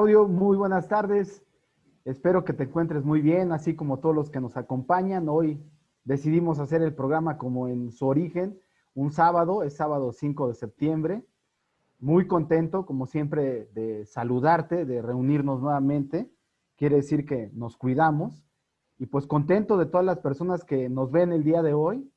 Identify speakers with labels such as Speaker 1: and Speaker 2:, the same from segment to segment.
Speaker 1: Claudio? Muy buenas tardes. Espero que te encuentres muy bien, así como todos los que nos acompañan. Hoy decidimos hacer el programa como en su origen, un sábado, es sábado 5 de septiembre. Muy contento, como siempre, de saludarte, de reunirnos nuevamente. Quiere decir que nos cuidamos. Y pues contento de todas las personas que nos ven el día de hoy,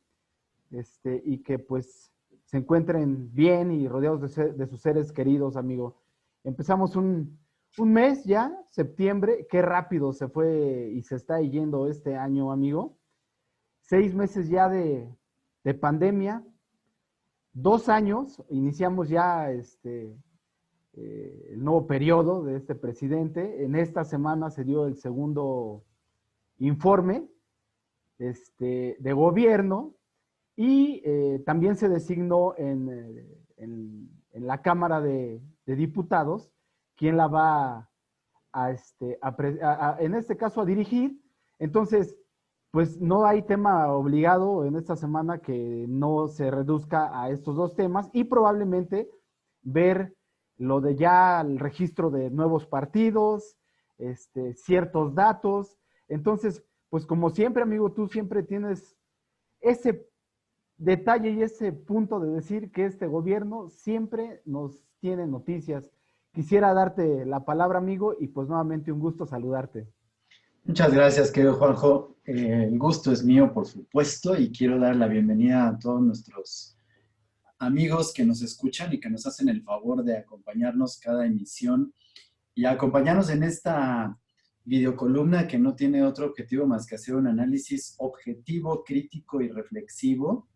Speaker 1: y que pues se encuentren bien y rodeados de sus seres queridos, amigo. Empezamos un mes ya, septiembre, qué rápido se fue y se está yendo este año, amigo. 6 meses ya de pandemia, 2 años, iniciamos ya el nuevo periodo de este presidente. En esta semana se dio el segundo informe de gobierno y también se designó en la Cámara de Diputados quién la va en este caso a dirigir. Entonces, pues no hay tema obligado en esta semana que no se reduzca a estos dos temas y probablemente ver lo de ya el registro de nuevos partidos, ciertos datos. Entonces, pues como siempre, amigo, tú siempre tienes ese detalle y ese punto de decir que este gobierno siempre nos tiene noticias. Quisiera darte la palabra, amigo, y pues nuevamente un gusto saludarte.
Speaker 2: Muchas gracias, querido Juanjo. El gusto es mío, por supuesto, y quiero dar la bienvenida a todos nuestros amigos que nos escuchan y que nos hacen el favor de acompañarnos cada emisión y acompañarnos en esta videocolumna que no tiene otro objetivo más que hacer un análisis objetivo, crítico y reflexivo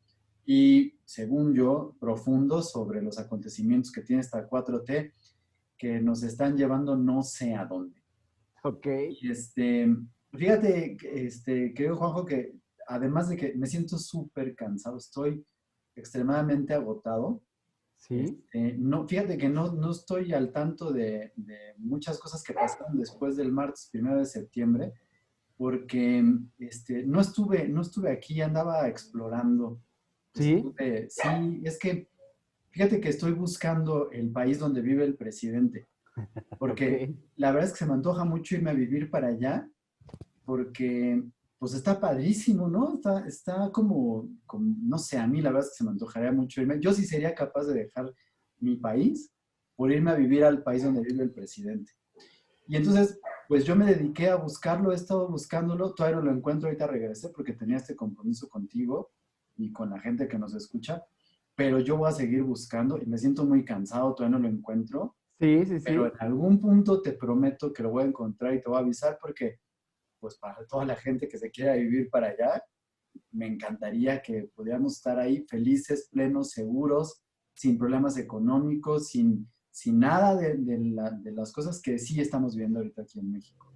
Speaker 2: y, según yo, profundo sobre los acontecimientos que tiene esta 4T que nos están llevando no sé a dónde.
Speaker 1: Ok.
Speaker 2: Y fíjate, querido Juanjo, que además de que me siento súper cansado, estoy extremadamente agotado.
Speaker 1: Sí.
Speaker 2: No, fíjate que no estoy al tanto de muchas cosas que pasaron después del martes 1 de septiembre, porque no estuve aquí, andaba explorando.
Speaker 1: Sí.
Speaker 2: Sí, es que fíjate que estoy buscando el país donde vive el presidente,
Speaker 1: Ok.
Speaker 2: porque la verdad es que se me antoja mucho irme a vivir para allá porque pues está padrísimo, ¿no? Está como, no sé, a mí la verdad es que se me antojaría mucho irme. Yo sí sería capaz de dejar mi país por irme a vivir al país donde vive el presidente. Y entonces, pues yo me dediqué a buscarlo, he estado buscándolo, todavía no lo encuentro, ahorita regresé porque tenía este compromiso contigo y con la gente que nos escucha, pero yo voy a seguir buscando y me siento muy cansado, todavía no lo encuentro,
Speaker 1: Sí, sí,
Speaker 2: pero en
Speaker 1: sí.
Speaker 2: algún punto te prometo que lo voy a encontrar y te voy a avisar porque pues para toda la gente que se quiera vivir para allá, me encantaría que pudiéramos estar ahí felices, plenos, seguros, sin problemas económicos, sin nada de las cosas que sí estamos viendo ahorita aquí en México.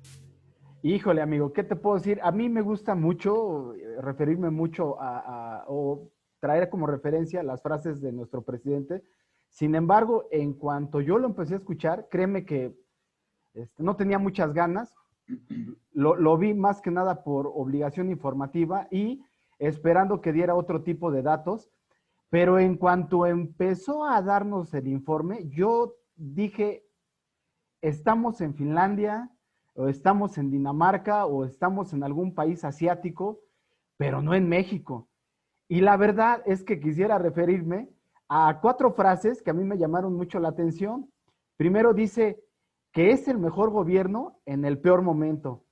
Speaker 1: Híjole, amigo, ¿qué te puedo decir? A mí me gusta mucho referirme mucho o traer como referencia las frases de nuestro presidente. Sin embargo, en cuanto yo lo empecé a escuchar, créeme que no tenía muchas ganas. Lo vi más que nada por obligación informativa y esperando que diera otro tipo de datos. Pero en cuanto empezó a darnos el informe, yo dije, estamos en Finlandia, o estamos en Dinamarca, o estamos en algún país asiático, pero no en México. Y la verdad es que quisiera referirme a 4 frases que a mí me llamaron mucho la atención. Primero dice que es el mejor gobierno en el peor momento.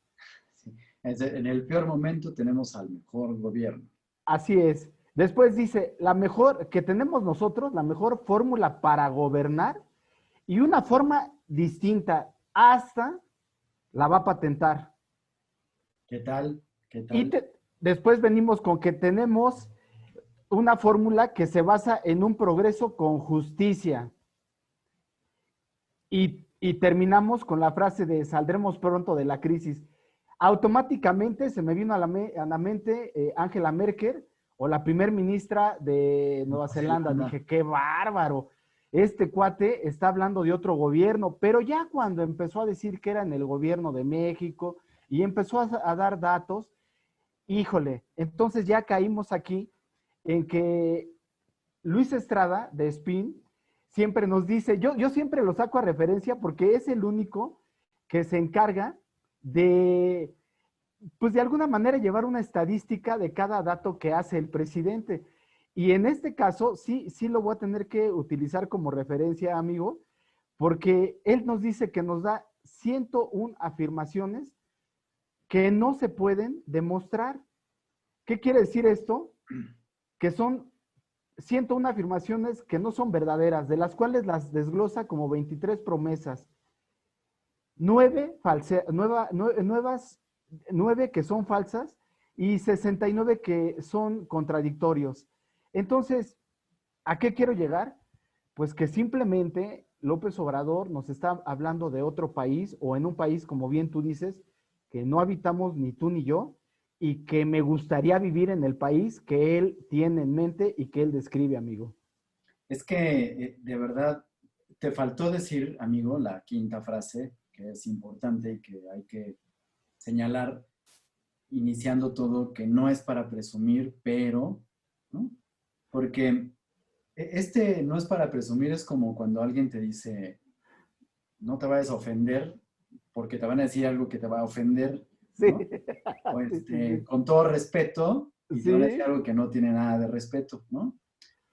Speaker 2: Sí. En el peor momento tenemos al mejor gobierno.
Speaker 1: Así es. Después dice, la mejor que tenemos nosotros, la mejor fórmula para gobernar y una forma distinta, hasta la va a patentar.
Speaker 2: ¿Qué tal? ¿Qué
Speaker 1: Y
Speaker 2: tal?
Speaker 1: después venimos con que tenemos una fórmula que se basa en un progreso con justicia. Y terminamos con la frase de saldremos pronto de la crisis. Automáticamente se me vino a la mente Angela Merkel o la primer ministra de Nueva
Speaker 2: Nueva
Speaker 1: Zelanda.
Speaker 2: Zelanda.
Speaker 1: Dije, qué bárbaro. Este cuate está hablando de otro gobierno, pero ya cuando empezó a decir que era en el gobierno de México y empezó a dar datos, híjole, entonces ya caímos aquí en que Luis Estrada de Spin siempre nos dice, yo siempre lo saco a referencia porque es el único que se encarga de, pues de alguna manera llevar una estadística de cada dato que hace el presidente. Y en este caso, sí lo voy a tener que utilizar como referencia, amigo, porque él nos dice que nos da 101 afirmaciones que no se pueden demostrar. ¿Qué quiere decir esto? Que son 101 afirmaciones que no son verdaderas, de las cuales las desglosa como 23 promesas. 9 que son falsas y 69 que son contradictorios. Entonces, ¿a qué quiero llegar? Pues que simplemente López Obrador nos está hablando de otro país o en un país, como bien tú dices, que no habitamos ni tú ni yo y que me gustaría vivir en el país que él tiene en mente y que él describe, amigo.
Speaker 2: Es que de verdad te faltó decir, amigo, la quinta frase, que es importante y que hay que señalar iniciando todo, que no es para presumir, pero, ¿no? Porque este no es para presumir, es como cuando alguien te dice, no te vayas a ofender, porque te van a decir algo que te va a ofender,
Speaker 1: Sí,
Speaker 2: ¿no? O
Speaker 1: sí, sí,
Speaker 2: con todo respeto, y te van a decir
Speaker 1: sí.
Speaker 2: algo que no tiene nada de respeto, ¿no?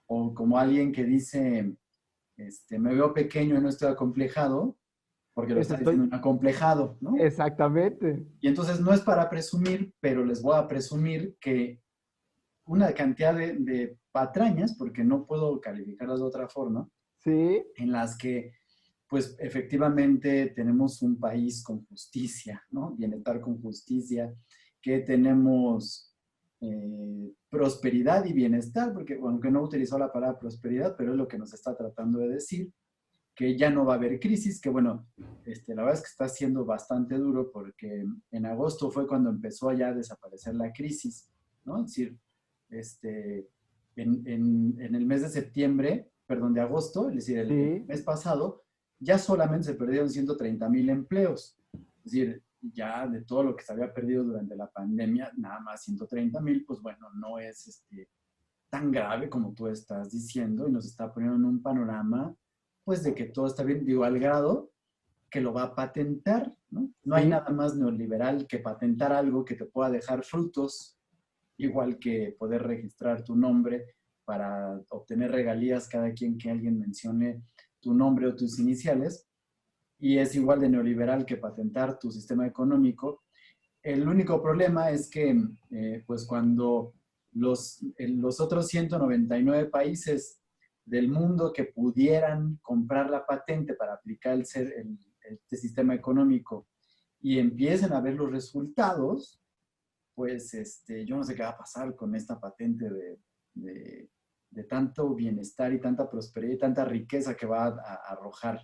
Speaker 2: O como alguien que dice, me veo pequeño y no estoy acomplejado, porque lo
Speaker 1: Eso
Speaker 2: está diciendo
Speaker 1: estoy,
Speaker 2: un acomplejado, ¿no?
Speaker 1: exactamente.
Speaker 2: Y entonces no es para presumir, pero les voy a presumir que una cantidad de patrañas, porque no puedo calificarlas de otra forma,
Speaker 1: Sí,
Speaker 2: en las que pues efectivamente tenemos un país con justicia, ¿no? Bienestar con justicia, que tenemos prosperidad y bienestar, porque aunque no utilizó la palabra prosperidad, pero es lo que nos está tratando de decir, que ya no va a haber crisis, que bueno, la verdad es que está siendo bastante duro porque en agosto fue cuando empezó ya a desaparecer la crisis, ¿no? Es decir, en el mes de septiembre, perdón, de agosto, es decir, el
Speaker 1: sí.
Speaker 2: mes pasado, ya solamente se perdieron 130,000 empleos. Es decir, ya de todo lo que se había perdido durante la pandemia, nada más 130,000, pues bueno, no es tan grave como tú estás diciendo y nos está poniendo en un panorama, pues de que todo está bien, digo, al grado que lo va a patentar, ¿no? No hay
Speaker 1: Sí,
Speaker 2: nada más neoliberal que patentar algo que te pueda dejar frutos, igual que poder registrar tu nombre para obtener regalías cada quien que alguien mencione tu nombre o tus iniciales, y es igual de neoliberal que patentar tu sistema económico. El único problema es que, pues cuando los otros 199 países del mundo que pudieran comprar la patente para aplicar este sistema económico y empiecen a ver los resultados, pues yo no sé qué va a pasar con esta patente de tanto bienestar y tanta prosperidad y tanta riqueza que va a arrojar.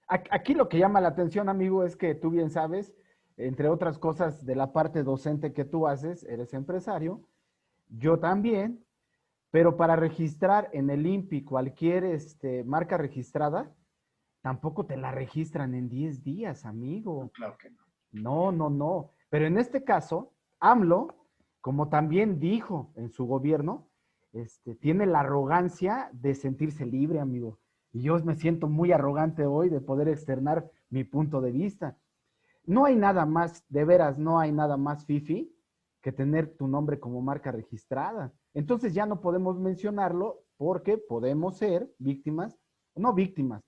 Speaker 1: aquí lo que llama la atención, amigo, es que tú bien sabes, entre otras cosas de la parte docente que tú haces, eres empresario, yo también, pero para registrar en el INPI cualquier marca registrada, tampoco te la registran en 10 días,
Speaker 2: No,
Speaker 1: amigo.
Speaker 2: claro que no.
Speaker 1: No, no, no. Pero en este caso, AMLO, como también dijo en su gobierno, tiene la arrogancia de sentirse libre, amigo. Y yo me siento muy arrogante hoy de poder externar mi punto de vista. No hay nada más, de veras, no hay nada más fifi que tener tu nombre como marca registrada. Entonces ya no podemos mencionarlo porque podemos ser víctimas, no víctimas,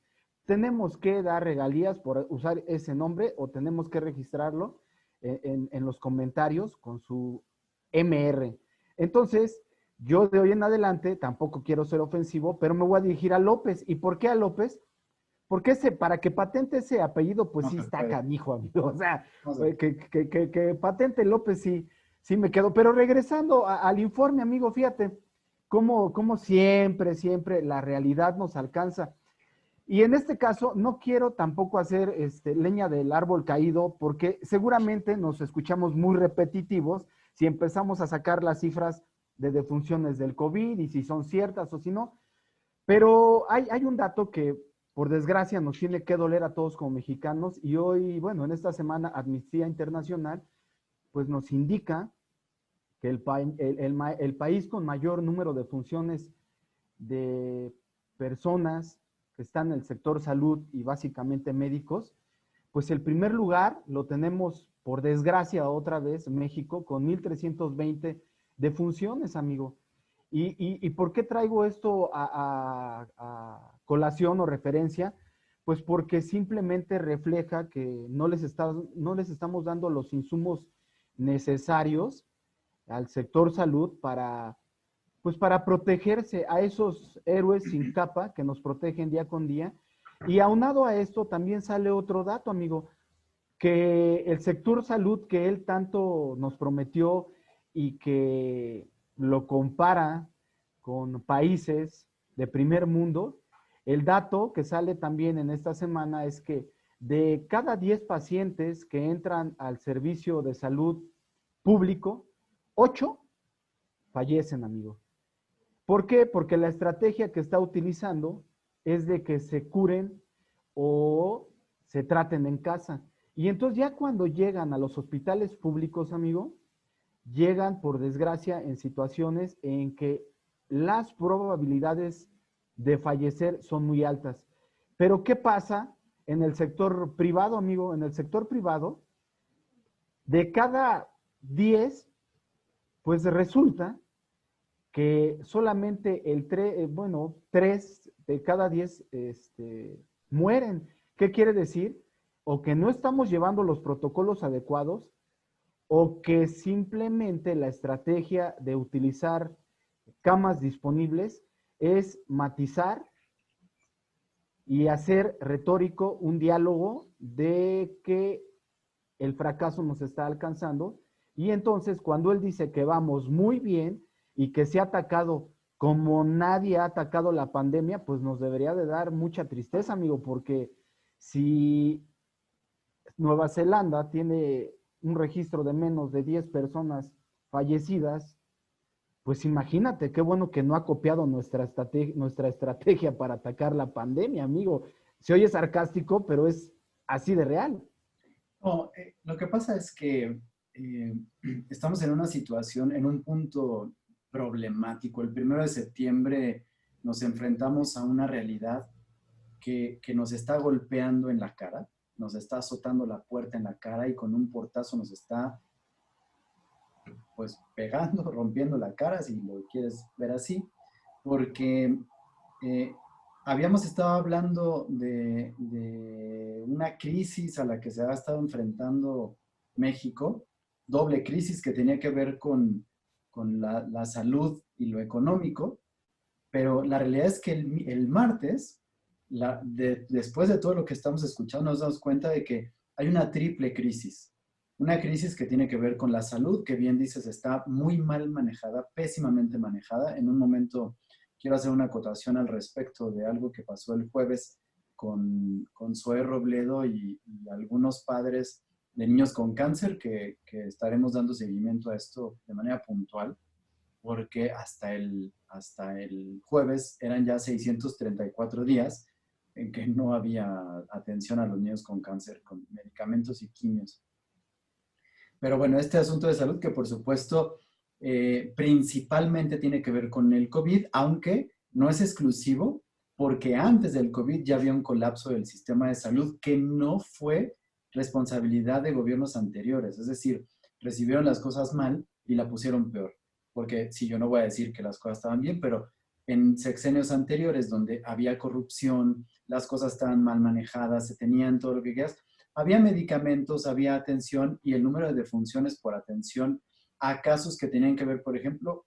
Speaker 1: tenemos que dar regalías por usar ese nombre o tenemos que registrarlo en los comentarios con su MR. Entonces, yo de hoy en adelante tampoco quiero ser ofensivo, pero me voy a dirigir a López. ¿Y por qué a López? Porque para que patente ese apellido, pues
Speaker 2: No
Speaker 1: sí
Speaker 2: se
Speaker 1: está
Speaker 2: puede.
Speaker 1: canijo, amigo. O sea,
Speaker 2: No se puede.
Speaker 1: que patente López sí me quedo. Pero regresando al informe, amigo, fíjate, cómo siempre la realidad nos alcanza. Y en este caso, no quiero tampoco hacer leña del árbol caído, porque seguramente nos escuchamos muy repetitivos si empezamos a sacar las cifras de defunciones del COVID y si son ciertas o si no. Pero hay un dato que, por desgracia, nos tiene que doler a todos como mexicanos y hoy, bueno, en esta semana, Amnistía Internacional, pues nos indica que el país con mayor número de funciones de personas que están en el sector salud y básicamente médicos, pues el primer lugar lo tenemos, por desgracia, otra vez, México, con 1,320 defunciones, amigo. ¿Y por qué traigo esto a colación o referencia? Pues porque simplemente refleja que no les estamos dando los insumos necesarios al sector salud para, pues para protegerse a esos héroes sin capa que nos protegen día con día. Y aunado a esto también sale otro dato, amigo, que el sector salud que él tanto nos prometió y que lo compara con países de primer mundo, el dato que sale también en esta semana es que de cada 10 pacientes que entran al servicio de salud público, 8 fallecen, amigo. ¿Por qué? Porque la estrategia que está utilizando es de que se curen o se traten en casa. Y entonces ya cuando llegan a los hospitales públicos, amigo, llegan por desgracia en situaciones en que las probabilidades de fallecer son muy altas. Pero ¿qué pasa en el sector privado, amigo? En el sector privado, de cada 10, pues resulta que solamente 3 de cada 10 mueren. ¿Qué quiere decir? O que no estamos llevando los protocolos adecuados o que simplemente la estrategia de utilizar camas disponibles es matizar y hacer retórico un diálogo de que el fracaso nos está alcanzando. Y entonces cuando él dice que vamos muy bien y que se ha atacado como nadie ha atacado la pandemia, pues nos debería de dar mucha tristeza, amigo, porque si Nueva Zelanda tiene un registro de menos de 10 personas fallecidas, pues imagínate, qué bueno que no ha copiado nuestra estrategia para atacar la pandemia, amigo. Se oye sarcástico, pero es así de real.
Speaker 2: No, lo que pasa es que eh, estamos en una situación, en un punto problemático. El 1 de septiembre nos enfrentamos a una realidad que nos está golpeando en la cara, nos está azotando la puerta en la cara y con un portazo nos está pues pegando, rompiendo la cara, si lo quieres ver así, porque eh, habíamos estado hablando de una crisis a la que se ha estado enfrentando México, doble crisis que tenía que ver con la salud y lo económico, pero la realidad es que el martes, después de todo lo que estamos escuchando, nos damos cuenta de que hay una triple crisis. Una crisis que tiene que ver con la salud, que bien dices, está muy mal manejada, pésimamente manejada. En un momento quiero hacer una acotación al respecto de algo que pasó el jueves con Zoé Robledo y algunos padres de niños con cáncer, que estaremos dando seguimiento a esto de manera puntual, porque hasta el jueves eran ya 634 días en que no había atención a los niños con cáncer, con medicamentos y quimios. Pero bueno, este asunto de salud que por supuesto principalmente tiene que ver con el COVID, aunque no es exclusivo, porque antes del COVID ya había un colapso del sistema de salud que no fue responsabilidad de gobiernos anteriores. Es decir, recibieron las cosas mal y la pusieron peor. Porque si yo no voy a decir que las cosas estaban bien, pero en sexenios anteriores donde había corrupción, las cosas estaban mal manejadas, se tenían todo lo que quieras, había medicamentos, había atención y el número de defunciones por atención a casos que tenían que ver, por ejemplo,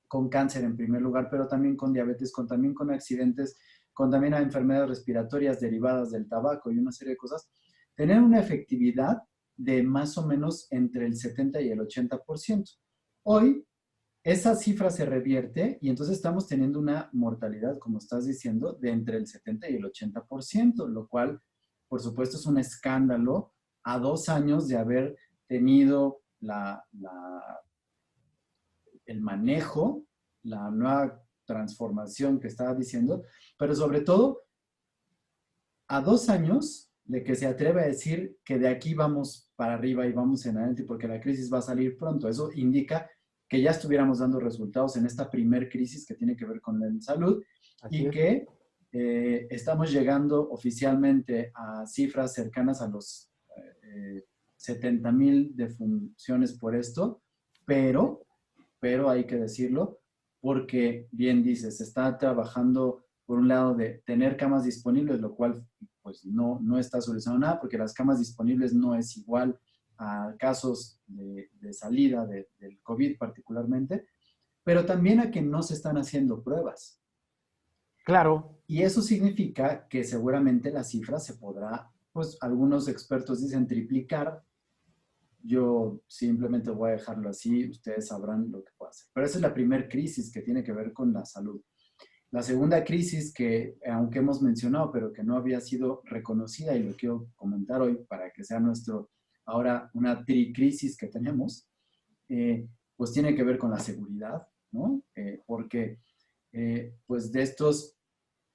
Speaker 2: con cáncer en primer lugar, pero también con diabetes, también con accidentes, con también a enfermedades respiratorias derivadas del tabaco y una serie de cosas, tenían una efectividad de más o menos entre el 70 y el 80%. Hoy esa cifra se revierte y entonces estamos teniendo una mortalidad, como estás diciendo, de entre el 70 y el 80%, lo cual, por supuesto, es un escándalo a 2 años de haber tenido el manejo, la nueva transformación que estaba diciendo, pero sobre todo a 2 años de que se atreve a decir que de aquí vamos para arriba y vamos en adelante porque la crisis va a salir pronto. Eso indica que ya estuviéramos dando resultados en esta primer crisis que tiene que ver con la salud
Speaker 1: Así
Speaker 2: y
Speaker 1: es.
Speaker 2: que estamos llegando oficialmente a cifras cercanas a los 70,000 defunciones por esto, pero hay que decirlo, porque bien dices, se está trabajando por un lado de tener camas disponibles, lo cual pues no está solucionando nada, porque las camas disponibles no es igual a casos de salida del COVID particularmente, pero también a que no se están haciendo pruebas.
Speaker 1: Claro.
Speaker 2: Y eso significa que seguramente la cifra se podrá, pues algunos expertos dicen triplicar. Yo simplemente voy a dejarlo así, ustedes sabrán lo que puede hacer. Pero esa es la primera crisis que tiene que ver con la salud. La segunda crisis que, aunque hemos mencionado, pero que no había sido reconocida, y lo quiero comentar hoy para que sea ahora una tricrisis que tenemos, pues tiene que ver con la seguridad, ¿no? Porque pues de estos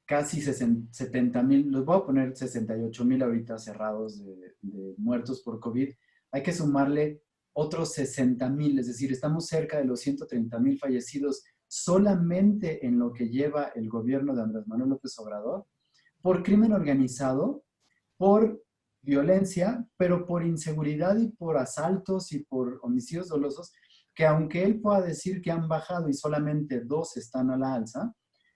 Speaker 2: casi 70,000, los voy a poner 68,000 ahorita cerrados de muertos por COVID, hay que sumarle otros 60,000, es decir, estamos cerca de los 130,000 fallecidos solamente en lo que lleva el gobierno de Andrés Manuel López Obrador, por crimen organizado, por violencia, pero por inseguridad y por asaltos y por homicidios dolosos, que aunque él pueda decir que han bajado y solamente 2 están a la alza,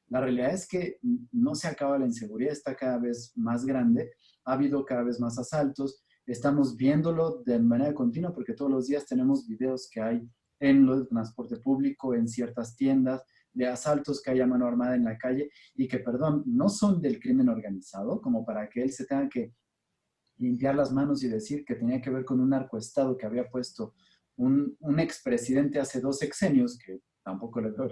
Speaker 2: la realidad es que no se acaba la inseguridad, está cada vez más grande, ha habido cada vez más asaltos, estamos viéndolo de manera continua porque todos los días tenemos videos que hay en el transporte público, en ciertas tiendas, de asaltos que hay a mano armada en la calle y que, perdón, no son del crimen organizado, como para que él se tenga que limpiar las manos y decir que tenía que ver con un narcoestado que había puesto un expresidente hace 2 sexenios, que tampoco le veo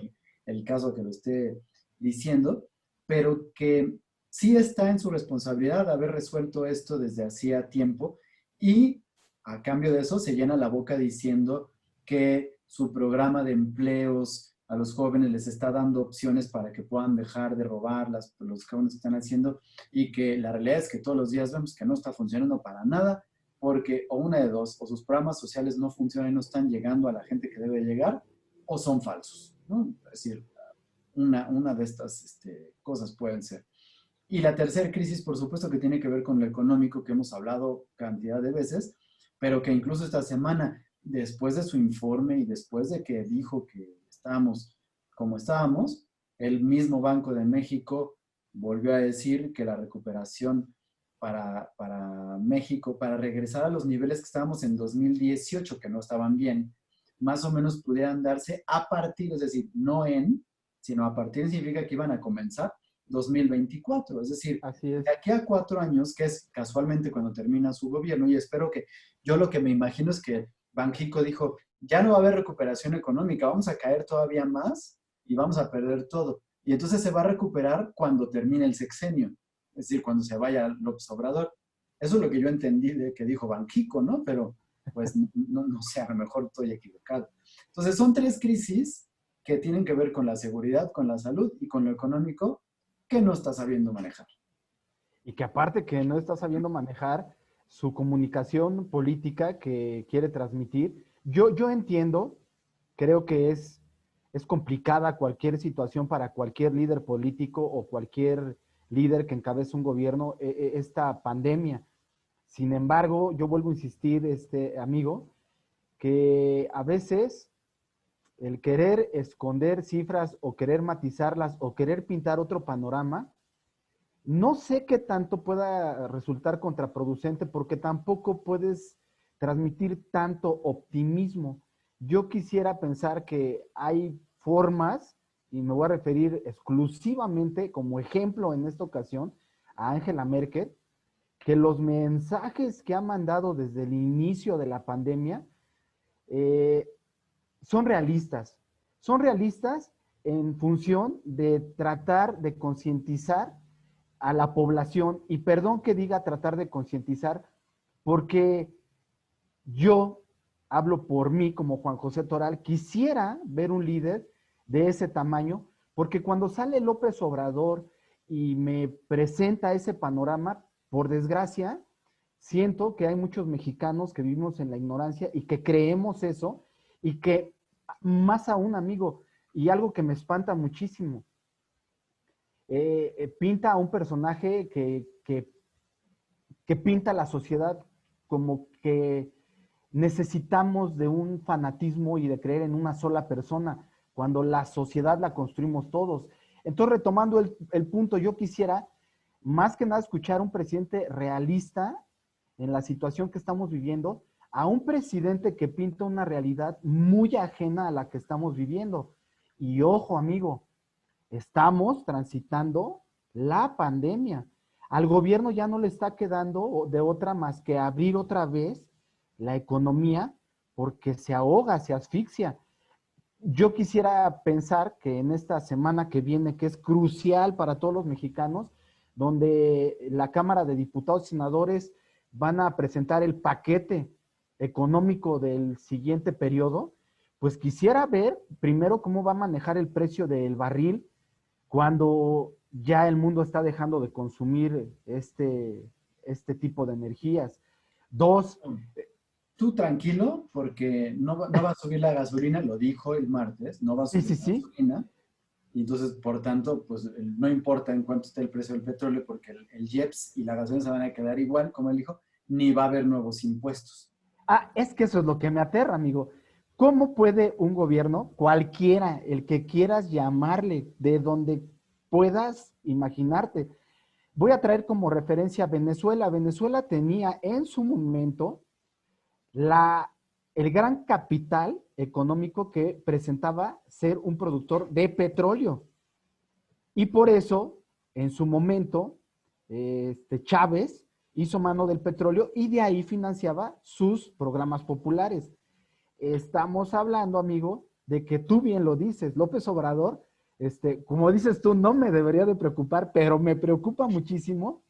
Speaker 2: el caso que lo esté diciendo, pero que sí está en su responsabilidad de haber resuelto esto desde hacía tiempo y a cambio de eso se llena la boca diciendo que su programa de empleos a los jóvenes les está dando opciones para que puedan dejar de robar los jóvenes que están haciendo y que la realidad es que todos los días vemos que no está funcionando para nada porque o una de dos, o sus programas sociales no funcionan y no están llegando a la gente que debe llegar o son falsos, ¿no? Es decir, una de estas cosas pueden ser. Y la tercera crisis, por supuesto, que tiene que ver con lo económico, que hemos hablado cantidad de veces, pero que incluso esta semana, después de su informe y después de que dijo que estábamos como estábamos, el mismo Banco de México volvió a decir que la recuperación para México, para regresar a los niveles que estábamos en 2018, que no estaban bien, más o menos pudieran darse a partir, es decir, no sino a partir significa que iban a comenzar 2024, es decir,
Speaker 1: Así es.
Speaker 2: de aquí a 4 años, que es casualmente cuando termina su gobierno, y espero que, yo lo que me imagino es que Banxico dijo, ya no va a haber recuperación económica, vamos a caer todavía más y vamos a perder todo. Y entonces se va a recuperar cuando termine el sexenio, es decir, cuando se vaya López Obrador. Eso es lo que yo entendí de que dijo Banxico, ¿no? Pero pues no sé, a lo mejor estoy equivocado. Entonces son 3 crisis que tienen que ver con la seguridad, con la salud y con lo económico que no está sabiendo manejar.
Speaker 1: Y que aparte que no está sabiendo manejar su comunicación política que quiere transmitir, yo entiendo, creo que es complicada cualquier situación para cualquier líder político o cualquier líder que encabece un gobierno, esta pandemia. Sin embargo, yo vuelvo a insistir, amigo, que a veces el querer esconder cifras o querer matizarlas o querer pintar otro panorama, no sé qué tanto pueda resultar contraproducente porque tampoco puedes transmitir tanto optimismo. Yo quisiera pensar que hay formas, y me voy a referir exclusivamente como ejemplo en esta ocasión a Angela Merkel, que los mensajes que ha mandado desde el inicio de la pandemia eh, son realistas. Son realistas en función de tratar de concientizar a la población, y perdón que diga tratar de concientizar, porque yo hablo por mí como Juan José Toral, quisiera ver un líder de ese tamaño, porque cuando sale López Obrador y me presenta ese panorama, por desgracia, siento que hay muchos mexicanos que vivimos en la ignorancia y que creemos eso, y que más aún, amigo, y algo que me espanta muchísimo, pinta a un personaje que pinta la sociedad como que necesitamos de un fanatismo y de creer en una sola persona, cuando la sociedad la construimos todos. Entonces, retomando el punto, yo quisiera más que nada escuchar a un presidente realista en la situación que estamos viviendo, a un presidente que pinta una realidad muy ajena a la que estamos viviendo. Y ojo, amigo, estamos transitando la pandemia. Al gobierno ya no le está quedando de otra más que abrir otra vez la economía porque se ahoga, se asfixia. Yo quisiera pensar que en esta semana que viene, que es crucial para todos los mexicanos, donde la Cámara de Diputados y Senadores van a presentar el paquete económico del siguiente periodo, pues quisiera ver primero cómo va a manejar el precio del barril cuando ya el mundo está dejando de consumir este tipo de energías. Dos,
Speaker 2: Tú tranquilo, porque no va a subir la gasolina, lo dijo el martes, no va a
Speaker 1: sí,
Speaker 2: subir
Speaker 1: sí,
Speaker 2: la
Speaker 1: sí,
Speaker 2: gasolina, y entonces, por tanto, pues no importa en cuánto esté el precio del petróleo, porque el IEPS y la gasolina se van a quedar igual, como él dijo, ni va a haber nuevos impuestos.
Speaker 1: ah, es que eso es lo que me aterra, amigo. ¿Cómo puede un gobierno, cualquiera, el que quieras llamarle, de donde puedas imaginarte? Voy a traer como referencia a Venezuela. Venezuela tenía en su momento la, el gran capital económico que presentaba ser un productor de petróleo. Y por eso, en su momento, Chávez hizo mano del petróleo y de ahí financiaba sus programas populares. Estamos hablando, amigo, de que tú bien lo dices, López Obrador, como dices tú, no me debería de preocupar, pero me preocupa muchísimo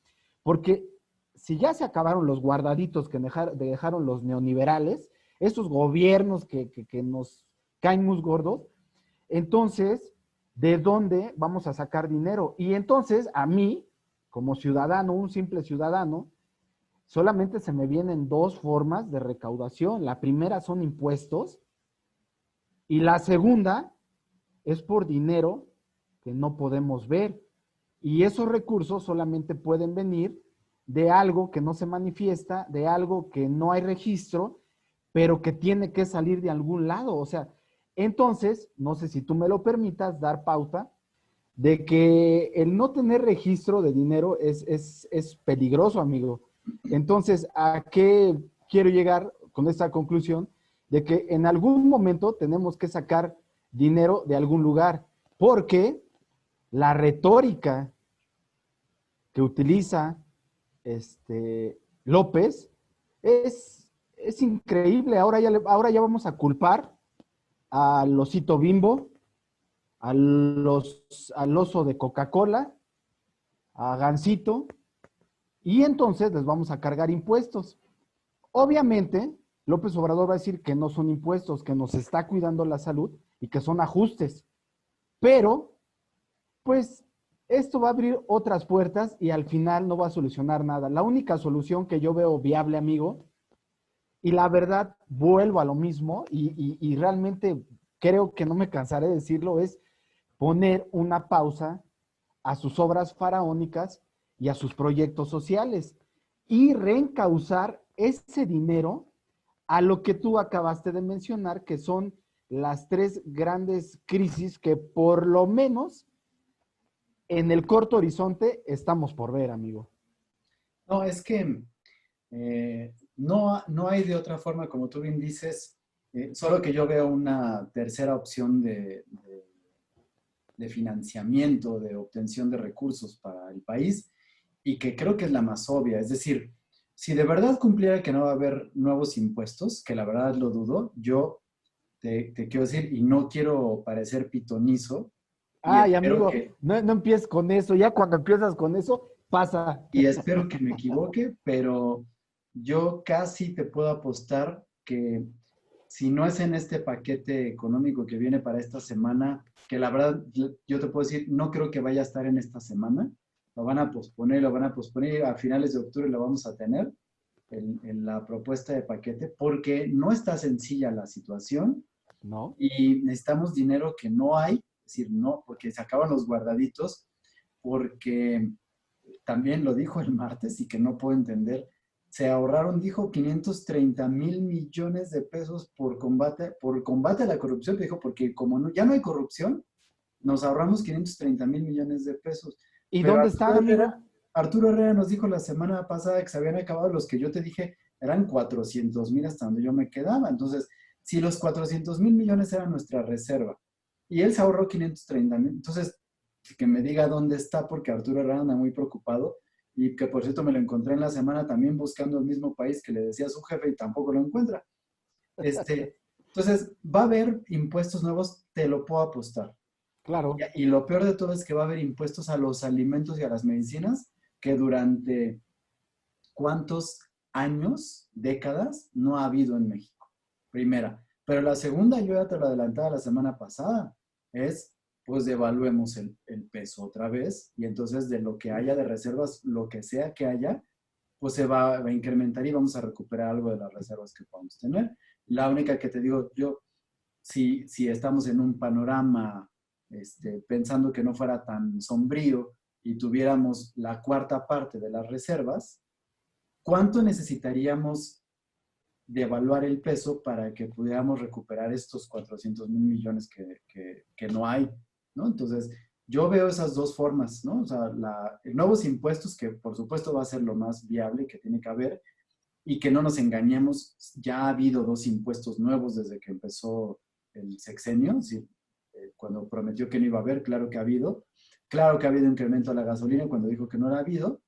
Speaker 1: porque si ya se acabaron los guardaditos que dejaron los neoliberales, esos gobiernos que nos caen muy gordos, entonces, ¿de dónde vamos a sacar dinero? Y entonces, a mí, como ciudadano, un simple ciudadano, solamente se me vienen dos formas de recaudación. La primera son impuestos y la segunda es por dinero que no podemos ver. Y esos recursos solamente pueden venir de algo que no se manifiesta, de algo que no hay registro, pero que tiene que salir de algún lado. O sea, entonces, no sé si tú me lo permitas dar pauta de que el no tener registro de dinero es peligroso, amigo. Entonces, ¿a qué quiero llegar con esta conclusión? De que en algún momento tenemos que sacar dinero de algún lugar, porque la retórica que utiliza López es increíble. Ahora ya vamos a culpar al osito Bimbo, al oso de Coca-Cola, a Gansito, y entonces les vamos a cargar impuestos. Obviamente, López Obrador va a decir que no son impuestos, que nos está cuidando la salud y que son ajustes. Pero, pues, esto va a abrir otras puertas y al final no va a solucionar nada. La única solución que yo veo viable, amigo, y la verdad, vuelvo a lo mismo y realmente creo que no me cansaré de decirlo, es poner una pausa a sus obras faraónicas y a sus proyectos sociales y reencauzar ese dinero a lo que tú acabaste de mencionar, que son las tres grandes crisis que por lo menos en el corto horizonte estamos por ver, amigo.
Speaker 2: No, es que no hay de otra forma, como tú bien dices, solo que yo veo una tercera opción de financiamiento, de obtención de recursos para el país y que creo que es la más obvia. Es decir, si de verdad cumpliera que no va a haber nuevos impuestos, que la verdad lo dudo, yo te quiero decir, y no quiero parecer pitonizo, y
Speaker 1: Ay,
Speaker 2: espero
Speaker 1: amigo,
Speaker 2: que,
Speaker 1: no empieces con eso. Ya cuando empiezas con eso, pasa.
Speaker 2: y espero que me equivoque, pero yo casi te puedo apostar que si no es en este paquete económico que viene para esta semana, que la verdad yo te puedo decir, no creo que vaya a estar en esta semana, lo van a posponer, y a finales de octubre lo vamos a tener en la propuesta de paquete, porque no está sencilla la situación
Speaker 1: ¿No?
Speaker 2: y necesitamos dinero que no hay, es decir, no, porque se acaban los guardaditos, porque también lo dijo el martes y que no puedo entender, se ahorraron, dijo, 530 mil millones de pesos por el combate a la corrupción, dijo, porque como ya no hay corrupción, nos ahorramos 530 mil millones de pesos.
Speaker 1: ¿Y
Speaker 2: Pero
Speaker 1: dónde están, amigo?
Speaker 2: Arturo Herrera nos dijo la semana pasada que se habían acabado los que yo te dije, eran 400,000 hasta donde yo me quedaba. Entonces, si los 400,000 millones eran nuestra reserva y él se ahorró 530,000, entonces que me diga dónde está, porque Arturo Herrera anda muy preocupado y que por cierto me lo encontré en la semana también buscando el mismo país que le decía a su jefe y tampoco lo encuentra. Entonces, va a haber impuestos nuevos, te lo puedo apostar.
Speaker 1: Claro.
Speaker 2: Y lo peor de todo es que va a haber impuestos a los alimentos y a las medicinas que durante cuántos años, décadas, no ha habido en México. Primera. Pero la segunda, yo ya te lo adelantaba la semana pasada, es pues devaluemos el peso otra vez y entonces de lo que haya de reservas, lo que sea que haya, pues se va a incrementar y vamos a recuperar algo de las reservas que podamos tener. La única que te digo, yo, si estamos en un panorama pensando que no fuera tan sombrío y tuviéramos la cuarta parte de las reservas, ¿cuánto necesitaríamos devaluar el peso para que pudiéramos recuperar estos 400,000 millones que no hay? ¿No? Entonces, yo veo esas dos formas, ¿no? O sea, nuevos impuestos, que por supuesto va a ser lo más viable que tiene que haber, y que no nos engañemos, ya ha habido dos impuestos nuevos desde que empezó el sexenio, ¿sí? Cuando prometió que no iba a haber, claro que ha habido incremento a la gasolina cuando dijo que no lo ha habido,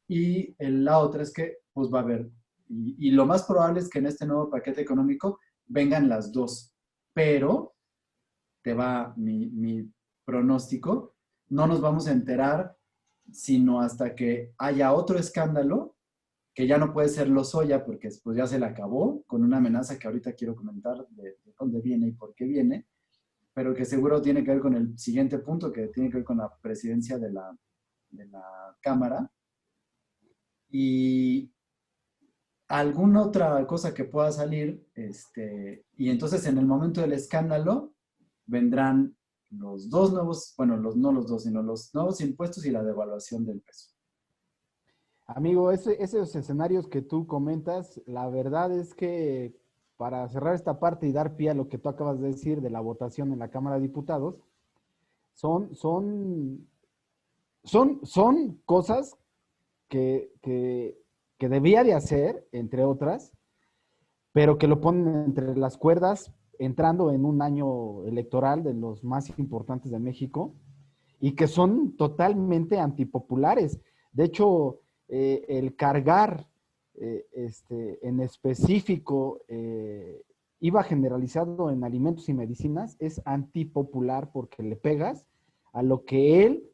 Speaker 2: y la otra es que pues va a haber, y lo más probable es que en este nuevo paquete económico vengan las dos, pero te va mi pronóstico, no nos vamos a enterar sino hasta que haya otro escándalo, que ya no puede ser Lozoya porque pues ya se le acabó, con una amenaza que ahorita quiero comentar de dónde viene y por qué viene, pero que seguro tiene que ver con el siguiente punto, que tiene que ver con la presidencia de la Cámara, y alguna otra cosa que pueda salir, y entonces en el momento del escándalo vendrán los dos nuevos, bueno, no los dos, sino los nuevos impuestos y la devaluación del peso.
Speaker 1: Amigo, esos escenarios que tú comentas, la verdad es que para cerrar esta parte y dar pie a lo que tú acabas de decir de la votación en la Cámara de Diputados, son, son, son cosas que debía de hacer, entre otras, pero que lo ponen entre las cuerdas entrando en un año electoral de los más importantes de México y que son totalmente antipopulares. De hecho, el cargar en específico IVA generalizado en alimentos y medicinas es antipopular porque le pegas a lo que él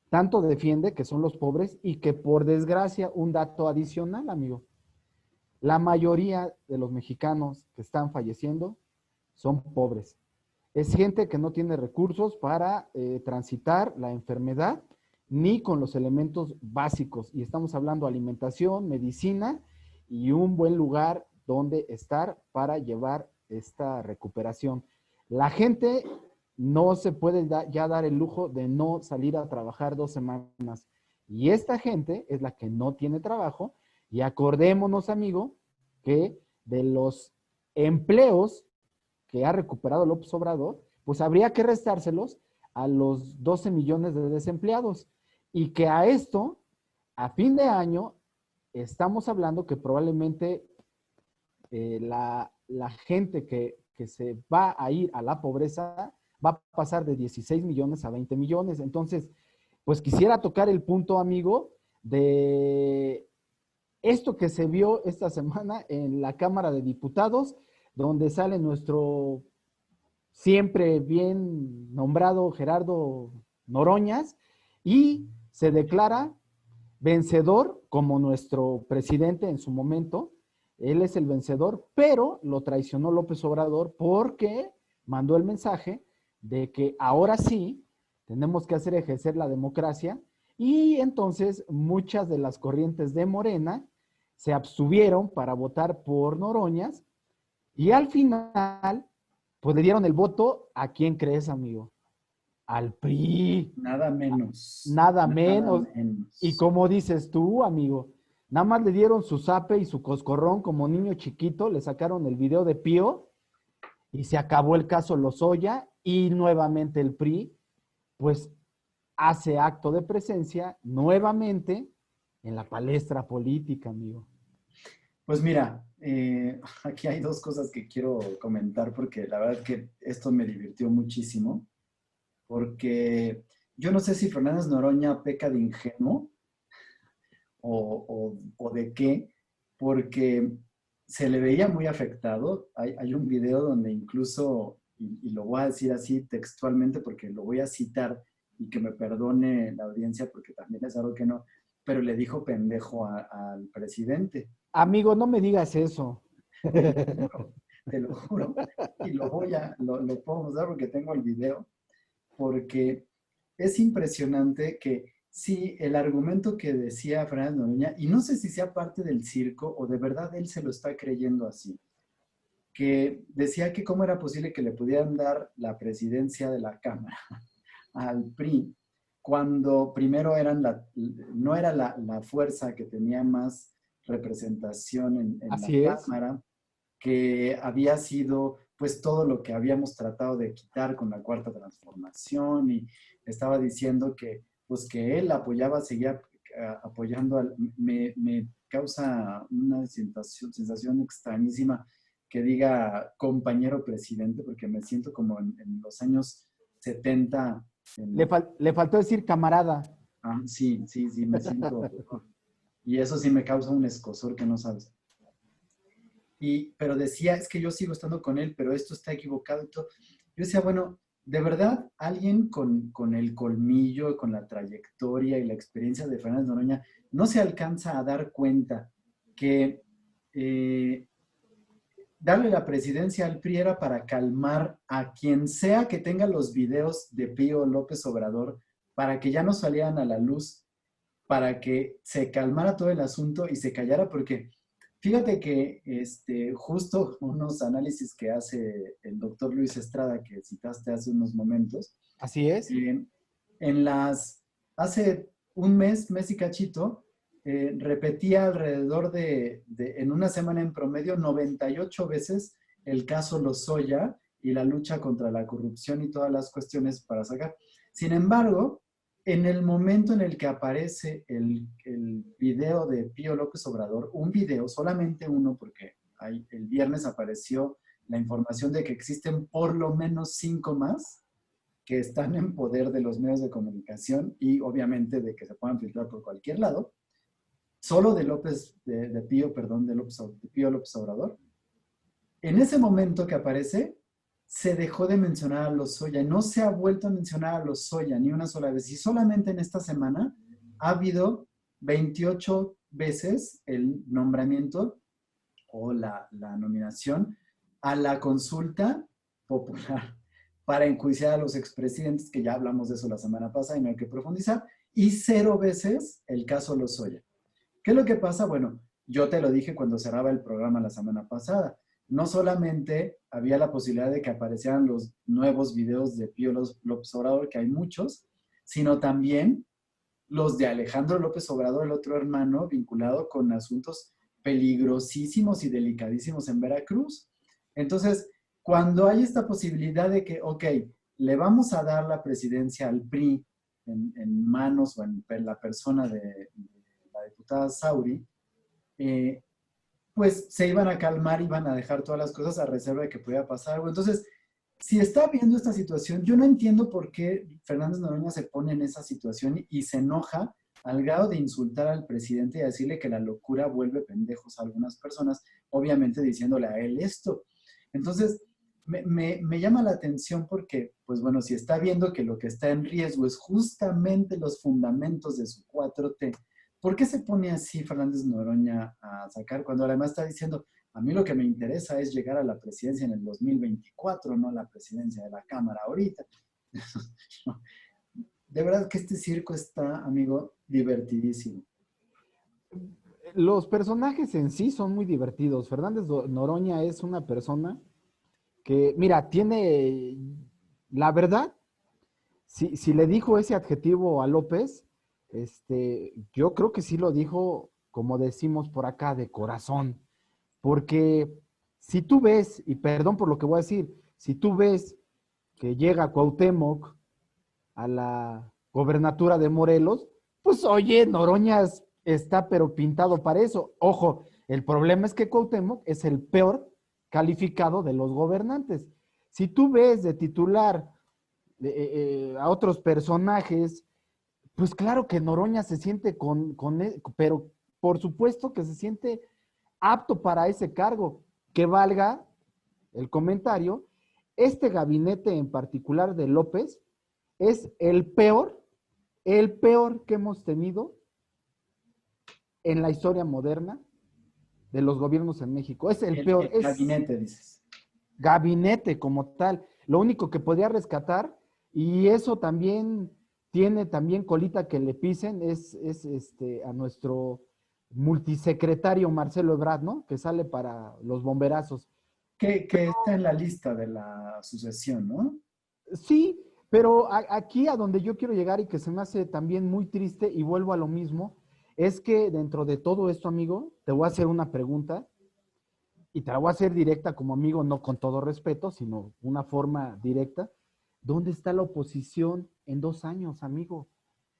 Speaker 1: tanto defiende, que son los pobres, y que por desgracia, un dato adicional, amigo, la mayoría de los mexicanos que están falleciendo son pobres. Es gente que no tiene recursos para transitar la enfermedad ni con los elementos básicos. Y estamos hablando de alimentación, medicina y un buen lugar donde estar para llevar esta recuperación. La gente no se puede ya dar el lujo de no salir a trabajar 2 semanas. Y esta gente es la que no tiene trabajo. Y acordémonos, amigo, que de los empleos que ha recuperado López Obrador, pues habría que restárselos a los 12 millones de desempleados. Y que a esto, a fin de año, estamos hablando que probablemente la gente que se va a ir a la pobreza va a pasar de 16 millones a 20 millones. Entonces, pues quisiera tocar el punto, amigo, de esto que se vio esta semana en la Cámara de Diputados, donde sale nuestro siempre bien nombrado Gerardo Noroñas y se declara vencedor como nuestro presidente en su momento. Él es el vencedor, pero lo traicionó López Obrador porque mandó el mensaje de que ahora sí tenemos que hacer ejercer la democracia y entonces muchas de las corrientes de Morena se abstuvieron para votar por Noroñas y al final pues le dieron el voto a quién crees, amigo. al PRI,
Speaker 2: Nada menos.
Speaker 1: nada
Speaker 2: Nada
Speaker 1: menos. Y
Speaker 2: menos.
Speaker 1: como dices tú, amigo, nada más le dieron su zape y su coscorrón como niño chiquito, le sacaron el video de Pío y se acabó el caso Lozoya y nuevamente el PRI, pues hace acto de presencia nuevamente en la palestra política, amigo.
Speaker 2: Pues mira, aquí hay dos cosas que quiero comentar porque la verdad que esto me divirtió muchísimo, porque yo no sé si Fernández Noroña peca de ingenuo o de qué, porque se le veía muy afectado. Hay un video donde incluso, y lo voy a decir así textualmente porque lo voy a citar y que me perdone la audiencia porque también es algo que no, pero le dijo pendejo al presidente.
Speaker 1: Amigo, no me digas eso.
Speaker 2: Te lo juro, te lo juro. Y lo puedo mostrar porque tengo el video, porque es impresionante que sí, el argumento que decía Fernández Noroña, y no sé si sea parte del circo o de verdad él se lo está creyendo así, que decía que cómo era posible que le pudieran dar la presidencia de la Cámara al PRI cuando primero no era la fuerza que tenía más representación en la
Speaker 1: Así es.
Speaker 2: Cámara, que había sido pues todo lo que habíamos tratado de quitar con la cuarta transformación y estaba diciendo que pues que él apoyaba, seguía apoyando, me causa una sensación extrañísima que diga compañero presidente, porque me siento como en los años 70.
Speaker 1: Le faltó decir camarada.
Speaker 2: Sí, sí, sí, me siento, y eso sí me causa un escozor que no sabes. Pero decía, es que yo sigo estando con él, pero esto está equivocado y todo. Yo decía, bueno, de verdad, alguien con el colmillo, con la trayectoria y la experiencia de Fernández Noroña, no se alcanza a dar cuenta que eh, darle la presidencia al PRI era para calmar a quien sea que tenga los videos de Pío López Obrador, para que ya no salieran a la luz, para que se calmara todo el asunto y se callara, porque fíjate que justo unos análisis que hace el doctor Luis Estrada, que citaste hace unos momentos,
Speaker 1: Así es.
Speaker 2: eh, hace un mes y cachito, repetía alrededor en una semana en promedio, 98 veces el caso Lozoya y la lucha contra la corrupción y todas las cuestiones para sacar. Sin embargo, en el momento en el que aparece el video de Pío López Obrador, un video, solamente uno, porque el viernes apareció la información de que existen por lo menos 5 más que están en poder de los medios de comunicación y obviamente de que se puedan filtrar por cualquier lado, solo de Pío, perdón, de Pío López Obrador. En ese momento que aparece, se dejó de mencionar a Lozoya, no se ha vuelto a mencionar a Lozoya ni una sola vez, y solamente en esta semana ha habido 28 veces el nombramiento o la nominación a la consulta popular para enjuiciar a los expresidentes, que ya hablamos de eso la semana pasada y no hay que profundizar, y 0 veces el caso Lozoya. ¿Qué es lo que pasa? Bueno, yo te lo dije cuando cerraba el programa la semana pasada. No solamente había la posibilidad de que aparecieran los nuevos videos de Pío López Obrador, que hay muchos, sino también los de Alejandro López Obrador, el otro hermano, vinculado con asuntos peligrosísimos y delicadísimos en Veracruz. Entonces, cuando hay esta posibilidad de que, ok, le vamos a dar la presidencia al PRI en manos o en la persona de la diputada Sauri, pues se iban a calmar, iban a dejar todas las cosas a reserva de que pudiera pasar algo. Entonces, si está viendo esta situación, yo no entiendo por qué Fernández Noroña se pone en esa situación y se enoja al grado de insultar al presidente y decirle que la locura vuelve pendejos a algunas personas, obviamente diciéndole a él esto. Entonces, me llama la atención porque, pues bueno, si está viendo que lo que está en riesgo es justamente los fundamentos de su 4T, ¿por qué se pone así Fernández Noroña a sacar cuando además está diciendo, a mí lo que me interesa es llegar a la presidencia en el 2024, no a la presidencia de la Cámara ahorita? De verdad que este circo está, amigo, divertidísimo.
Speaker 1: Los personajes en sí son muy divertidos. Fernández Noroña es una persona que, mira, tiene, la verdad, si le dijo ese adjetivo a López, yo creo que sí lo dijo, como decimos por acá, de corazón. Porque si tú ves, y perdón por lo que voy a decir, si tú ves que llega Cuauhtémoc a la gobernatura de Morelos, pues oye, Noroñas está pero pintado para eso. Ojo, el problema es que Cuauhtémoc es el peor calificado de los gobernantes. Si tú ves de titular a otros personajes, pues claro que Noroña se siente pero por supuesto que se siente apto para ese cargo. Que valga el comentario, este gabinete en particular de López es el peor que hemos tenido en la historia moderna de los gobiernos en México. Es el peor,
Speaker 2: El
Speaker 1: es
Speaker 2: gabinete, dices.
Speaker 1: gabinete como tal. Lo único que podría rescatar, y eso también tiene también colita que le pisen, es a nuestro multisecretario Marcelo Ebrard, ¿no? Que sale para los bomberazos.
Speaker 2: Que está en la lista de la sucesión, ¿no?
Speaker 1: Sí, pero aquí a donde yo quiero llegar y que se me hace también muy triste y vuelvo a lo mismo, es que dentro de todo esto, amigo, te voy a hacer una pregunta y te la voy a hacer directa como amigo, no con todo respeto, sino una forma directa. ¿Dónde está la oposición en 2 años, amigo?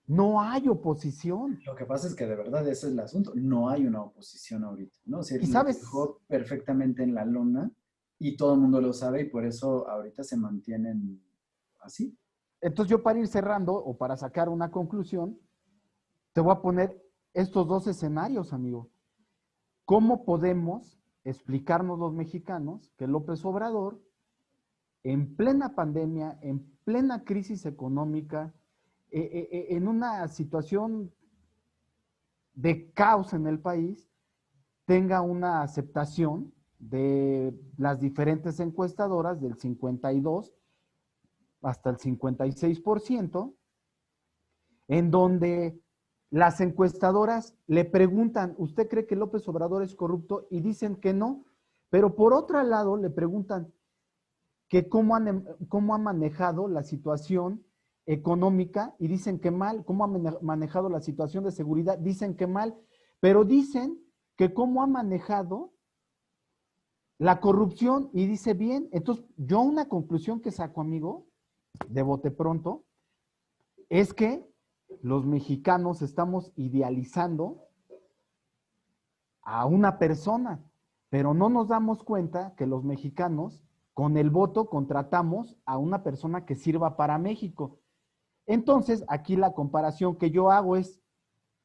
Speaker 1: No hay oposición.
Speaker 2: Lo que pasa es que de verdad ese es el asunto. No hay una oposición ahorita, ¿no? O sea,
Speaker 1: Y
Speaker 2: los
Speaker 1: sabes,
Speaker 2: dejó perfectamente en la lona y todo el mundo lo sabe y por eso ahorita se mantienen así.
Speaker 1: entonces yo para ir cerrando o para sacar una conclusión, te voy a poner estos dos escenarios, amigo. ¿Cómo podemos explicarnos los mexicanos que López Obrador, en plena pandemia, en plena crisis económica, en una situación de caos en el país, tenga una aceptación de las diferentes encuestadoras del 52 hasta el 56%, en donde las encuestadoras le preguntan, ¿usted cree que López Obrador es corrupto? Y dicen que no, pero por otro lado le preguntan que cómo ha manejado la situación económica y dicen que mal, cómo ha manejado la situación de seguridad, dicen que mal, pero dicen que cómo ha manejado la corrupción y dice bien. Entonces, yo una conclusión que saco, amigo, de bote pronto, es que los mexicanos estamos idealizando a una persona, pero no nos damos cuenta que los mexicanos con el voto contratamos a una persona que sirva para México. Entonces, aquí la comparación que yo hago es,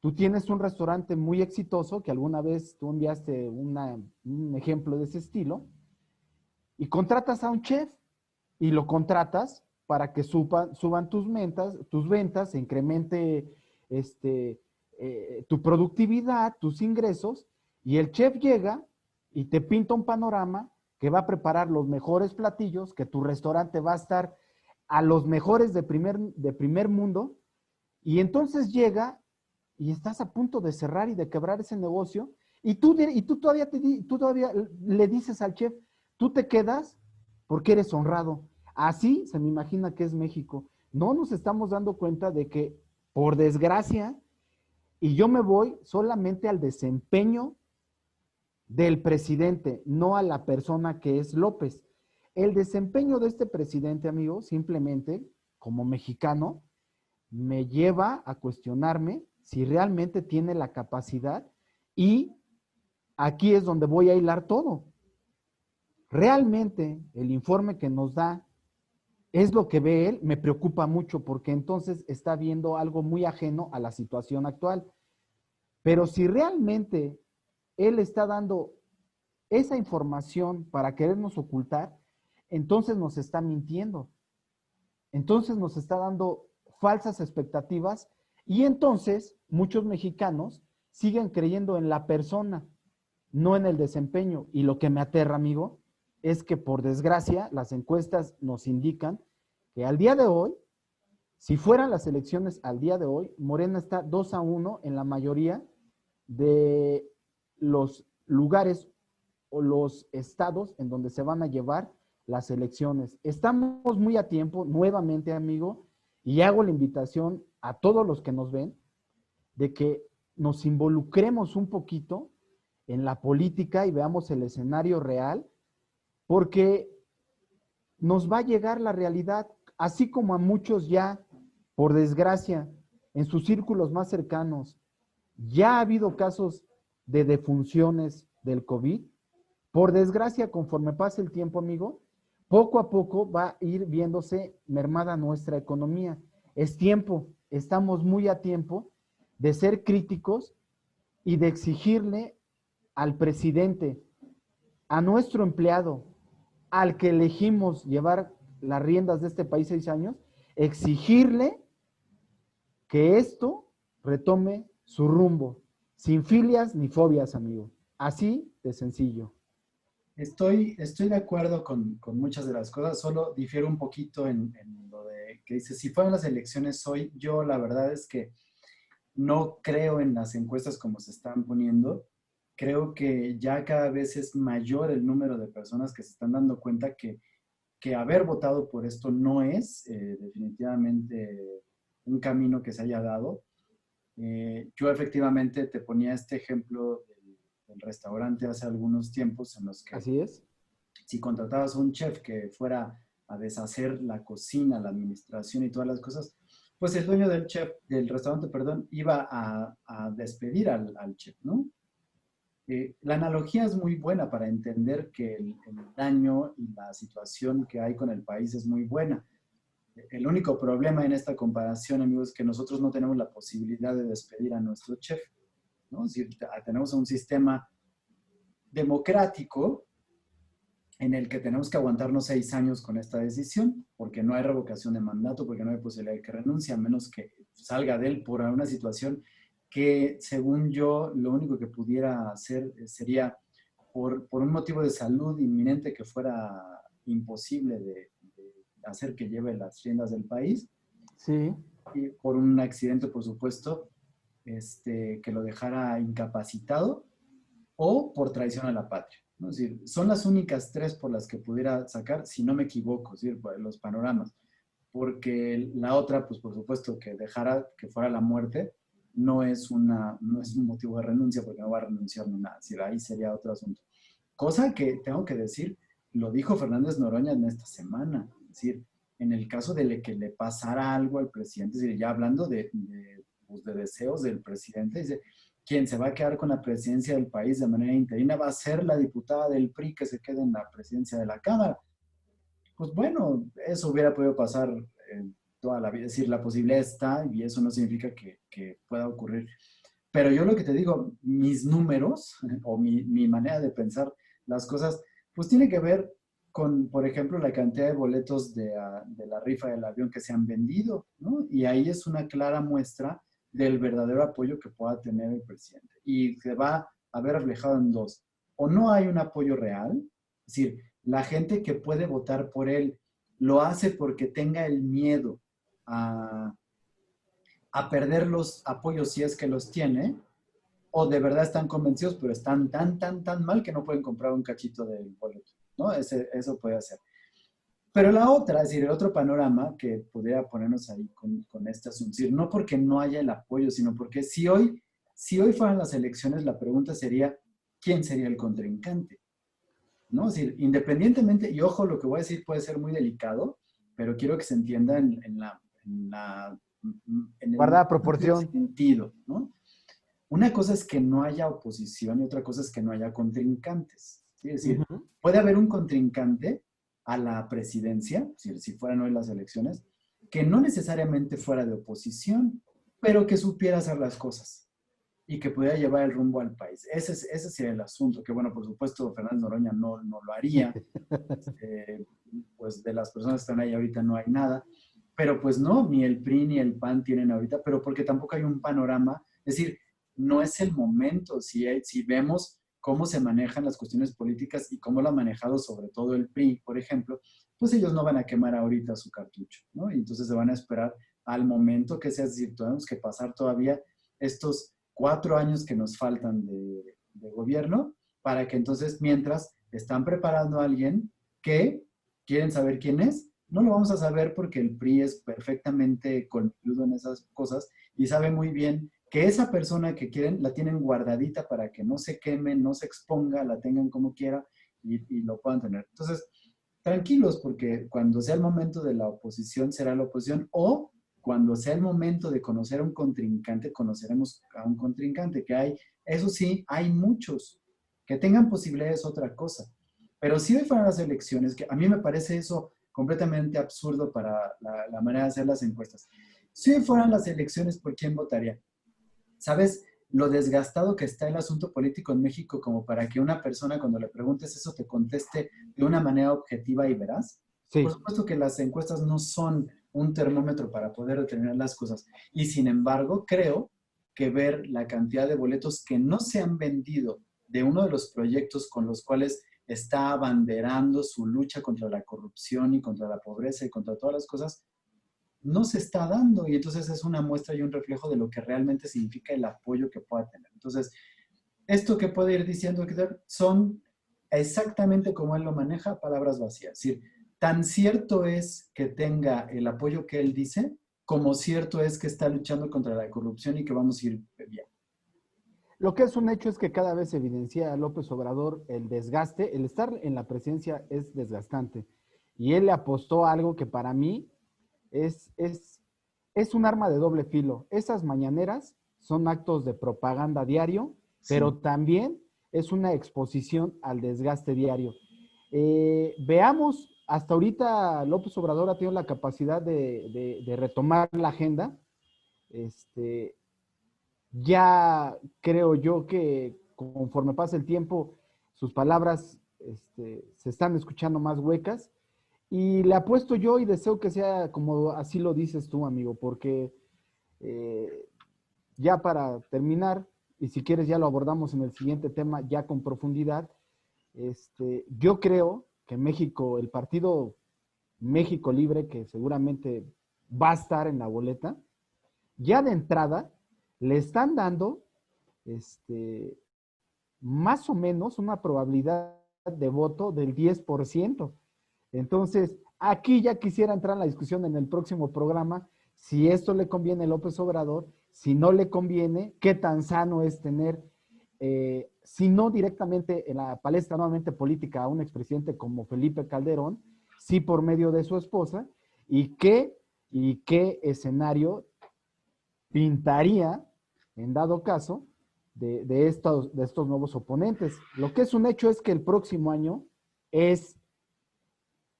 Speaker 1: tú tienes un restaurante muy exitoso, que alguna vez tú enviaste un ejemplo de ese estilo, y contratas a un chef y lo contratas para que suban tus ventas, se incremente tu productividad, tus ingresos, y el chef llega y te pinta un panorama que va a preparar los mejores platillos, que tu restaurante va a estar a los mejores de primer mundo, y entonces llega y estás a punto de cerrar y de quebrar ese negocio, tú todavía le dices al chef, tú te quedas porque eres honrado. Así se me imagina que es México. No nos estamos dando cuenta de que, por desgracia, y yo me voy solamente al desempeño del presidente, no a la persona que es López. El desempeño de este presidente, amigo, simplemente, como mexicano, me lleva a cuestionarme si realmente tiene la capacidad y aquí es donde voy a hilar todo. Realmente el informe que nos da es lo que ve él, me preocupa mucho porque entonces está viendo algo muy ajeno a la situación actual. Pero si realmente él está dando esa información para querernos ocultar, entonces nos está mintiendo. Entonces nos está dando falsas expectativas y entonces muchos mexicanos siguen creyendo en la persona, no en el desempeño. Y lo que me aterra, amigo, es que por desgracia las encuestas nos indican que al día de hoy, si fueran las elecciones al día de hoy, Morena está 2-1 en la mayoría de los lugares o los estados en donde se van a llevar las elecciones. Estamos muy a tiempo, nuevamente, amigo, Y hago la invitación a todos los que nos ven de que nos involucremos un poquito en la política y veamos el escenario real, porque nos va a llegar la realidad, así como a muchos ya, por desgracia, en sus círculos más cercanos, ya ha habido casos de defunciones del COVID. Por desgracia, conforme pase el tiempo, amigo, poco a poco va a ir viéndose mermada nuestra economía. Es tiempo, estamos muy a tiempo de ser críticos y de exigirle al presidente, a nuestro empleado, al que elegimos llevar las riendas de este país 6 años, exigirle que esto retome su rumbo, sin filias ni fobias, amigo. Así de sencillo.
Speaker 2: Estoy de acuerdo con muchas de las cosas, solo difiero un poquito en lo de que dice, si fueran las elecciones hoy, yo la verdad es que no creo en las encuestas como se están poniendo. Creo que ya cada vez es mayor el número de personas que se están dando cuenta que haber votado por esto no es definitivamente un camino que se haya dado. Yo efectivamente te ponía este ejemplo del restaurante hace algunos tiempos en los que
Speaker 1: Así es.
Speaker 2: si contratabas a un chef que fuera a deshacer la cocina, la administración y todas las cosas, pues el dueño del chef, del restaurante, perdón, iba a despedir al chef, ¿no? La analogía es muy buena para entender que el daño y la situación que hay con el país es muy buena. El único problema en esta comparación, amigos, es que nosotros no tenemos la posibilidad de despedir a nuestro chef, ¿no? Es decir, tenemos un sistema democrático en el que tenemos que aguantarnos 6 años con esta decisión, porque no hay revocación de mandato, porque no hay posibilidad de que renuncie, a menos que salga de él por una situación que, según yo, lo único que pudiera hacer sería por un motivo de salud inminente que fuera imposible de hacer que lleve las riendas del país,
Speaker 1: Sí.
Speaker 2: y por un accidente, por supuesto, que lo dejara incapacitado, o por traición a la patria, ¿no? Es decir, son las únicas tres por las que pudiera sacar, si no me equivoco, es decir, los panoramas, porque la otra, pues por supuesto, que dejara que fuera la muerte, no es un motivo de renuncia, porque no va a renunciar ni nada, es decir, ahí sería otro asunto. Cosa que tengo que decir, lo dijo Fernández Noroña en esta semana, es decir, en el caso de que le pasara algo al presidente, es decir, ya hablando pues de deseos del presidente, dice, quien se va a quedar con la presidencia del país de manera interina va a ser la diputada del PRI que se quede en la presidencia de la Cámara. Pues bueno, eso hubiera podido pasar toda la vida, es decir, la posibilidad está y eso no significa que pueda ocurrir. Pero yo lo que te digo, mis números o mi manera de pensar las cosas, pues tiene que ver con, por ejemplo, la cantidad de boletos de la rifa del avión que se han vendido, ¿no? Y ahí es una clara muestra del verdadero apoyo que pueda tener el presidente. Y se va a ver reflejado en dos. O no hay un apoyo real, es decir, la gente que puede votar por él lo hace porque tenga el miedo a, a perder los apoyos si es que los tiene, o de verdad están convencidos, pero están tan mal que no pueden comprar un cachito del boleto, ¿no? Eso puede ser. Pero la otra, es decir, el otro panorama que pudiera ponernos ahí con este asunto, es decir, no porque no haya el apoyo, sino porque si hoy fueran las elecciones, la pregunta sería, ¿quién sería el contrincante? ¿No? Es decir, independientemente, y ojo, lo que voy a decir puede ser muy delicado, pero quiero que se entienda en el
Speaker 1: Guardada proporción.
Speaker 2: sentido, ¿no? Una cosa es que no haya oposición y otra cosa es que no haya contrincantes, ¿sí? Es decir, puede haber un contrincante a la presidencia, si fueran hoy las elecciones, que no necesariamente fuera de oposición, pero que supiera hacer las cosas y que pudiera llevar el rumbo al país. Ese sería el asunto, que bueno, por supuesto, Fernández Noroña no lo haría, pues de las personas que están ahí ahorita no hay nada, pero pues no, ni el PRI ni el PAN tienen ahorita, pero porque tampoco hay un panorama, es decir, no es el momento, si vemos cómo se manejan las cuestiones políticas y cómo lo ha manejado sobre todo el PRI, por ejemplo, pues ellos no van a quemar ahorita su cartucho, ¿no? Y entonces se van a esperar al momento que sea, es decir, tenemos que pasar todavía estos 4 años que nos faltan de gobierno, para que entonces, mientras están preparando a alguien que quieren saber quién es, No lo vamos a saber porque el PRI es perfectamente colmilludo en esas cosas y sabe muy bien que esa persona que quieren la tienen guardadita para que no se queme, no se exponga, la tengan como quiera y lo puedan tener. Entonces, tranquilos, porque cuando sea el momento de la oposición, será la oposición, o cuando sea el momento de conocer a un contrincante, conoceremos a un contrincante, que hay, eso sí, hay muchos. Que tengan posibilidades es otra cosa. Pero si hoy fueran las elecciones, que a mí me parece eso completamente absurdo para la manera de hacer las encuestas. Si hoy fueran las elecciones, ¿por quién votaría? ¿Sabes lo desgastado que está el asunto político en México como para que una persona cuando le preguntes eso te conteste de una manera objetiva y veraz? Por
Speaker 1: Sí.
Speaker 2: supuesto que las encuestas no son un termómetro para poder determinar las cosas. Y sin embargo, creo que ver la cantidad de boletos que no se han vendido de uno de los proyectos con los cuales está abanderando su lucha contra la corrupción y contra la pobreza y contra todas las cosas, no se está dando y entonces es una muestra y un reflejo de lo que realmente significa el apoyo que pueda tener. Entonces, esto que puede ir diciendo son exactamente como él lo maneja, palabras vacías. Es decir, tan cierto es que tenga el apoyo que él dice, como cierto es que está luchando contra la corrupción y que vamos a ir bien.
Speaker 1: Lo que es un hecho es que cada vez se evidencia a López Obrador el desgaste, el estar en la presidencia es desgastante. Y él le apostó a algo que para mí es, es, es un arma de doble filo. Esas mañaneras son actos de propaganda diario,
Speaker 2: Sí,
Speaker 1: pero también es una exposición al desgaste diario. Veamos, hasta ahorita López Obrador ha tenido la capacidad de retomar la agenda. Este, ya creo yo que conforme pasa el tiempo, sus palabras se están escuchando más huecas y le apuesto yo y deseo que sea como así lo dices tú, amigo, porque eh, ya para terminar, y si quieres ya lo abordamos en el siguiente tema ya con profundidad, yo creo que México, el partido México Libre, que seguramente va a estar en la boleta, ya de entrada le están dando este, más o menos una probabilidad de voto del 10%. Entonces, aquí ya quisiera entrar en la discusión en el próximo programa, si esto le conviene a López Obrador, si no le conviene, qué tan sano es tener, si no directamente en la palestra nuevamente política a un expresidente como Felipe Calderón, sí por medio de su esposa, y qué escenario pintaría, en dado caso, de estos nuevos oponentes. Lo que es un hecho es que el próximo año es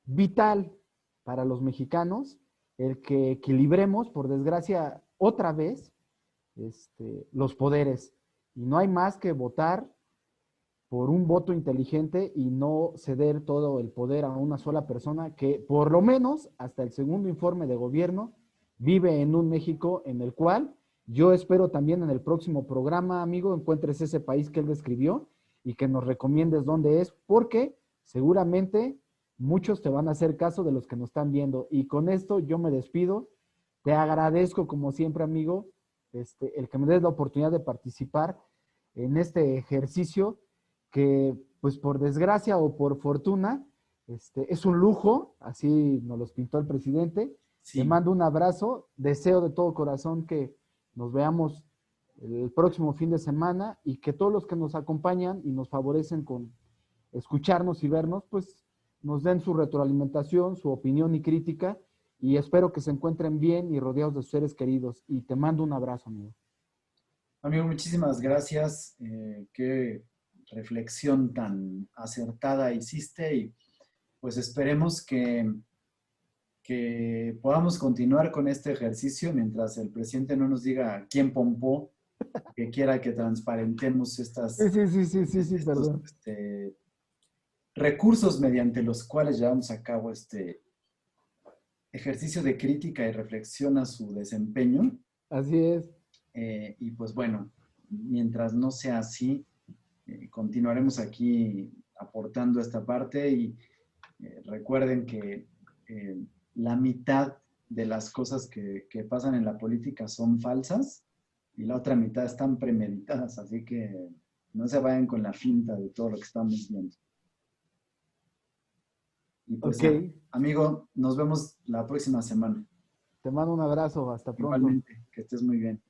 Speaker 1: vital para los mexicanos el que equilibremos, por desgracia, otra vez los poderes. Y no hay más que votar por un voto inteligente y no ceder todo el poder a una sola persona que, por lo menos, hasta el segundo informe de gobierno, vive en un México en el cual yo espero también en el próximo programa, amigo, encuentres ese país que él describió y que nos recomiendes dónde es, porque seguramente muchos te van a hacer caso de los que nos están viendo. Y con esto yo me despido. Te agradezco, como siempre, amigo, el que me des la oportunidad de participar en este ejercicio que, pues por desgracia o por fortuna, es un lujo, así nos los pintó el presidente. Te
Speaker 2: sí.
Speaker 1: mando un abrazo, deseo de todo corazón que nos veamos el próximo fin de semana y que todos los que nos acompañan y nos favorecen con escucharnos y vernos, pues nos den su retroalimentación, su opinión y crítica y espero que se encuentren bien y rodeados de sus seres queridos. Y te mando un abrazo, amigo.
Speaker 2: Amigo, muchísimas gracias. Qué reflexión tan acertada hiciste y pues esperemos que podamos continuar con este ejercicio mientras el presidente no nos diga quién pompó, que quiera que transparentemos
Speaker 1: Sí, sí, sí, sí, sí, sí,
Speaker 2: estos
Speaker 1: perdón.
Speaker 2: recursos mediante los cuales llevamos a cabo este ejercicio de crítica y reflexión a su desempeño.
Speaker 1: Así es.
Speaker 2: Y pues bueno, mientras no sea así, continuaremos aquí aportando esta parte y recuerden que la mitad de las cosas que pasan en la política son falsas y la otra mitad están premeditadas, así que no se vayan con la finta de todo lo que estamos viendo. Y pues
Speaker 1: Ok.
Speaker 2: ya, Amigo, nos vemos la próxima semana.
Speaker 1: Te mando un abrazo, hasta pronto.
Speaker 2: Igualmente, que estés muy bien.